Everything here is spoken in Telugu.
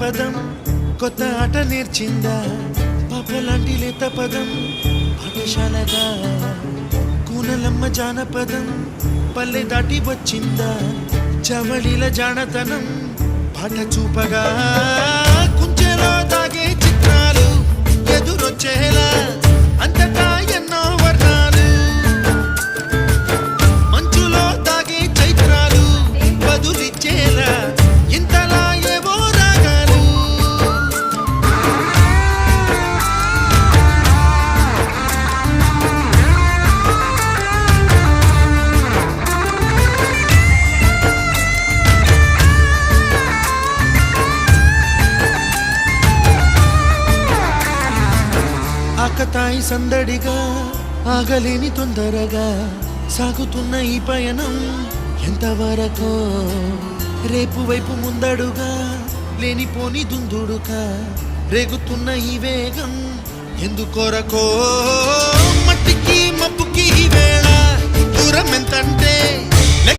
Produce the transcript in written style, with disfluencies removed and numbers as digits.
పదం కొత్త ఆట నేర్చిందా పాపలాంటి లేత పదం పాఠశాలగా కూనలమ్మ జానపదం పల్లె దాటి వచ్చిందా చవళిల జానతనం పాట చూపగా కుంచెలో తాగే చిత్రాలు ఎదురొచ్చేలా అంతటా ఎన్నో వర్ణాలు మంచులో తాగే చైత్రాలు బదులిచ్చేలా ఇంతలా ఏవో రాగాలు ఆకతాయి సందడిగా ఆగలేని తొందరగా సాగుతున్న ఈ పయనం ఎంతవరకో రేపు వైపు ముందడుగా లేనిపోని దుందుడుగా రేగుతున్న ఈ వేగం ఎందుకొరకో మట్టికి మబ్బుకి ఈ వేళ దూరం ఎంతంటే